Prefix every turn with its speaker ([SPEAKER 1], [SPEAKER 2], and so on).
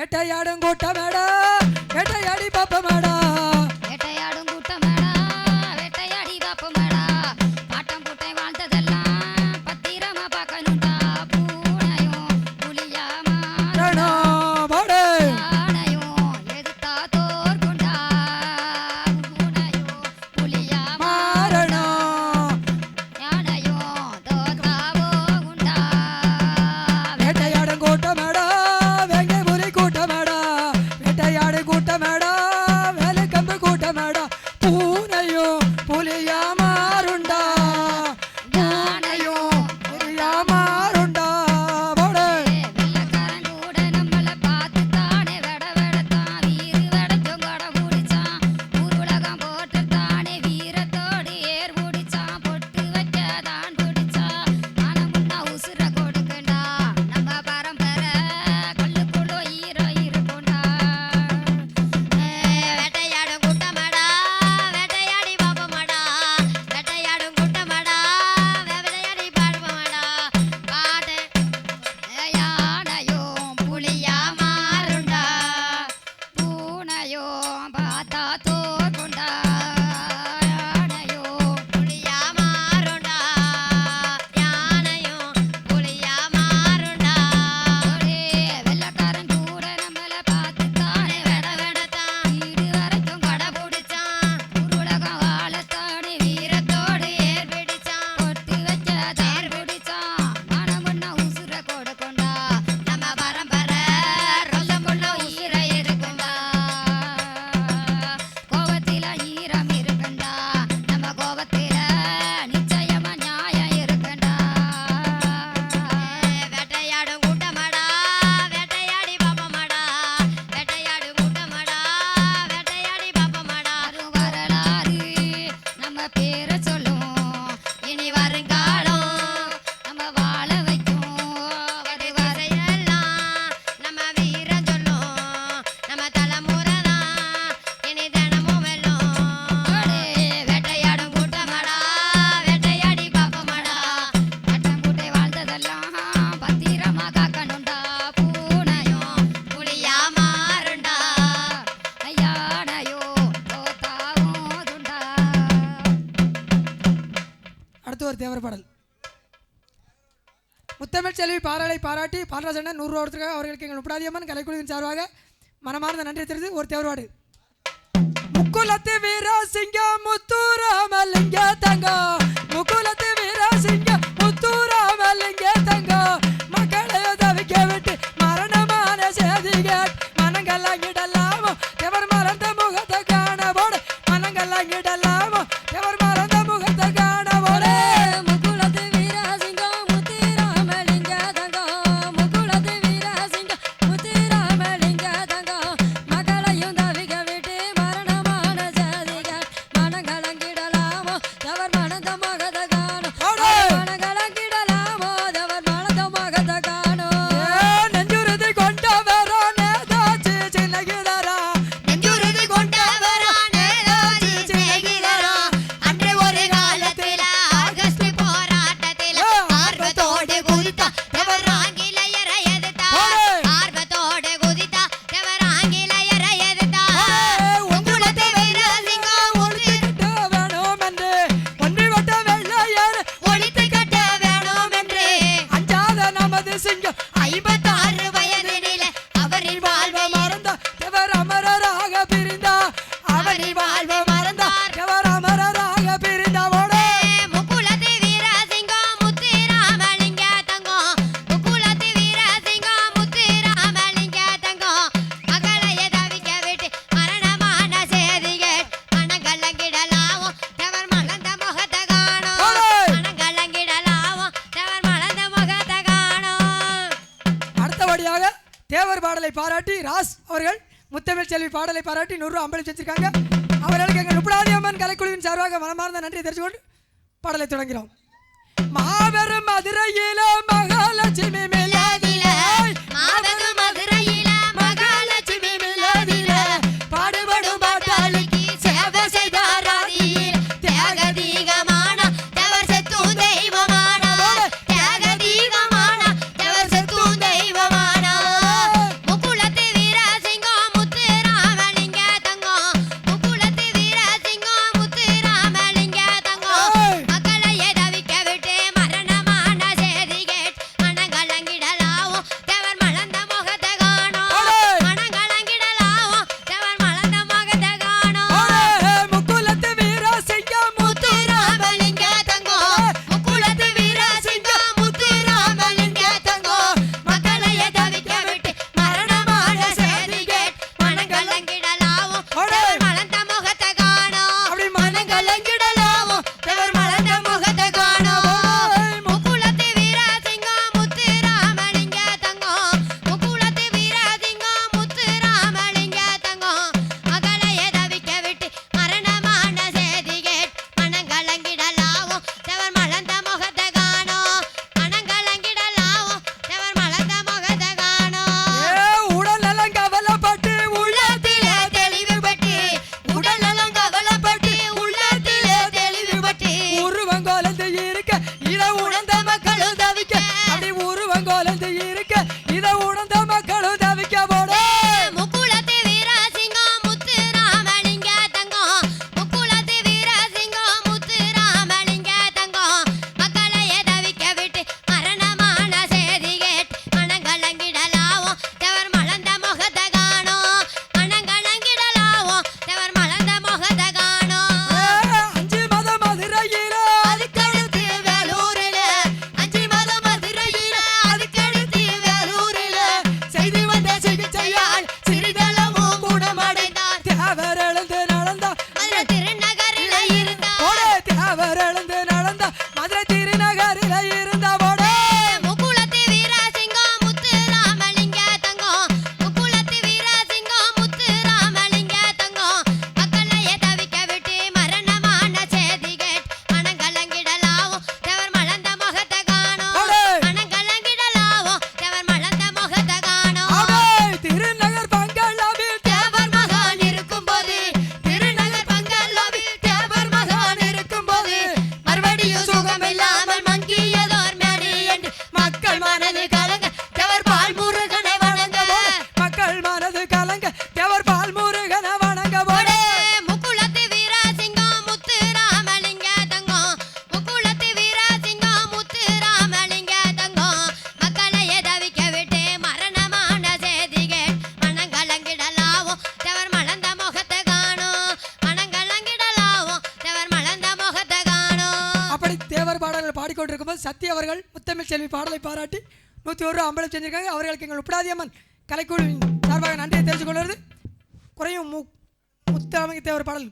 [SPEAKER 1] வேட்டையாடும் கூட்டமேடா வேட்டையாடி பாப்பமேடா
[SPEAKER 2] வேட்டையாடும் கூட்டமேடா வேட்டையாடி பாப்பமேடா பாட்டம் பூட்டை வாழ்ந்ததெல்லாம் பத்திரமா பார்க்கணும்டா பூனையும் புலியாமா
[SPEAKER 1] பாடு
[SPEAKER 2] யானையும் எதுத்தா தோற்குண்டா பூனையும் புலியாமா யானையும் தோத்தா போகுண்டா
[SPEAKER 1] வேட்டையாடும் கூட்டமேடா வேங்க புலி கூட்டமேடா வேட்டையாடு கூட்டமேடா வேலை கம்பு கூட்டமேடா பூனையும் புலியா மாறுண்டா பூனையும் புலியா மாறுண்டா பாடு
[SPEAKER 2] வெள்ளக்காரன் கூட நம்மள பார்த்து தானே வெட வெடத்தான் வீறு வெடச்சும் கொடை பிடிச்சான் உருளகம் போட்டு தானே வீரத்தோடு ஏர் பிடிச்சான் பொட்டு வைக்க தான் பிடிச்சான் ஆனா முன்னா உசுர கொடுக்கண்டா நம்ம பரம்பரை கல்லுக்குள்ள ஈர இருக்குண்டா வேட்டையாடும் கூட்டமடா வேட்டையாடி பாப்பமடா வேட்டையாடும் கூட்டமடா வேட்டையாடி பாடுபமடா பாடு யானையும் புலியா மாறுண்டா பூனையும் பார்த்தா தோற்குண்டா யானையும் புலியா மாறுண்டா யானையும் புலியா மாறுண்டா வெள்ளக்காரன் கூட நம்மள பார்த்து தானே வெட வெடத்தான் வீடு வரைக்கும் கொடை பிடிச்சான் உருளகம் வாழத்தானே வீரத்தோடு ஏர் பிடிச்சான் பொட்டு வச்ச தேர் பிடிச்சான் மனமுன்ன உசுர கொடுக்குண்டா நம்ம பரம்பரை ரொல்லமுள்ள ஈர இருக்குண்டா கோவத்தில ஈரம் இருக்குண்டா நம்ம கோவத்தில நிச்சயமா நியாயம் இருக்குண்டா வேட்டையாடும் கூட்டமடா வேட்டையாடி பாப்பமடா வேட்டையாடும் கூட்டமடா வேட்டையாடி பாப்பமடா வரலாறு நம்ம பேரை சொல்லும் இனி வருங்காலம் நம்ம வாழ வைக்கும் வரையெல்லாம் நம்ம வீரம் சொல்லும் நம்ம தலைமுறை தான் இனி தினமும் வெல்லும் வேட்டையாடும் கூட்டமடா வேட்டையாடி பாப்பமடா பட்டம் கூட்டை வாழ்ந்ததெல்லாம் பத்திரமா காக்கணுண்டா பூனையும் புலியா மாறுண்டா யானையோ தோத்தாவுதுண்டா
[SPEAKER 1] அடுத்து ஒரு தேவர் பாடல் முத்தமிழ் செல்வி பாராளை பாராட்டி பாடலாசன 100 ரூபா கொடுத்துருக்காங்க அவர்களுக்கு எங்கள் உப்படாதியம்மன் கலைக்குழுவின் சார்பாக மனமார்ந்த நன்றி தெரிவித்து ஒரு தேவர்பாடு முக்குலத்து வீர சிங்கம் முத்துராமலிங்க தங்கம் முக்குலத்து வீர சிங்கம் முத்துராமலிங்க தங்கம் மக்களை தவிக்க விட்டு மரணமான செய்திகள் மனங்கள்லாங்கிடலாமோ எவர் மறந்த முகத்தை காணவோடு மனங்கள்லாங்கிடலாமோ எவர் மறந்த முகத்தை காணவோடு
[SPEAKER 2] முக்குலத்து வீரசிங்கம் முத்துராமலிங்க தங்கம் முக்குலத்து வீரசிங்கம் முத்துராமலிங்க தங்கம் மகளையும் தவிக்க விட்டு மரணமான ஜாதிகள் மனங்கலங்கிடலாமோ தவர் மனத மகத காணும் மனங்கலங்கிடலாமோ தவர் மனத மகத காணும்
[SPEAKER 1] நெஞ்சுறுதி கொண்டவரோ நேதாஜி சின்னகிலரா
[SPEAKER 2] நெஞ்சுறுதி கொண்டவரா நேதாஜி சின்னகிலரா அன்று ஒரு காலத்தில ஆகஸ்ட் போராட்டத்தில ஆர்வத்தோடு குதித்தா எவர் ஆங்கிலேயரை எதிர்த்தார் ஆர்வத்தோடு குதித்தா எவர் ஆங்கிலேயரை எதிர்த்தார் உங்குலத்து வீரசிங்கம்
[SPEAKER 1] ஒழித்து வேணும் என்று ஒன்றி வட்ட வெள்ளையர்
[SPEAKER 2] ஒழித்து கட்ட வேணும் என்று
[SPEAKER 1] அஞ்சாத நமது சிங்கம்
[SPEAKER 2] 56 வயதினிலே அவரின் வாழ்வை
[SPEAKER 1] மறந்த எவர் அமரராக பிரிந்தா அவரி வாழ்வு மறந்த எவர் அமரராக பிரிந்தவோடு
[SPEAKER 2] முக்குலத்து வீரசிங்கம் முத்துராமலிங்க தங்கம் முக்குலத்து வீரசிங்கம் முத்துராமலிங்க தங்கம் மகளைய தவிக்க விட்டு மரணமான செய்திகள் மனங்கலங்கிடலாமோ தவர் மலர்ந்த முகத்தை காணும் மனங்கலங்கிடலாமோ தவர் மலர்ந்த முகத்தை காணும்
[SPEAKER 1] அடுத்தபடியாக தேவர் பாடலை பாராட்டி ராஸ் அவர்கள் முத்தமிழ் செல்வி பாடலை பாராட்டி 100 ரூபா அம்பளி வச்சிருக்காங்க அவர்களுக்கு எங்கள் உப்படாதியம்மன் கலைக்குழுவின் சார்பாக மனமார்ந்த நன்றி தெரிவித்துக்கொண்டு பாடலை தொடங்கிறோம் மாபெரும் மதுரையில மகாலட்சுமி மிலாதிலே
[SPEAKER 2] மாபெரும் மதுரையில மகாலட்சுமி மிலாதிலே
[SPEAKER 1] பாடுபடும் பாட்டாளிக்கு
[SPEAKER 2] சேவை செய்தாராதியில் தியாகதீகமான தவர் செத்தும் தெய்வமான தியாகதீகமான தவர் செத்தும் தெய்வமான முக்குலத்து வீர
[SPEAKER 1] சத்யா அவர்கள் முத்தமிழ் செல்வி பாடலை பாராட்டி 101 ரூபா அம்பலம் செஞ்சிருக்காங்க. அவர்களுக்கு எங்கள் உப்படாதியம்மன் கலைக்குழுவின் சார்பாக நன்றியை தெரிவித்துக் கொள்வது. குறையும் முத்து அமைக்க தேவர் பாடல்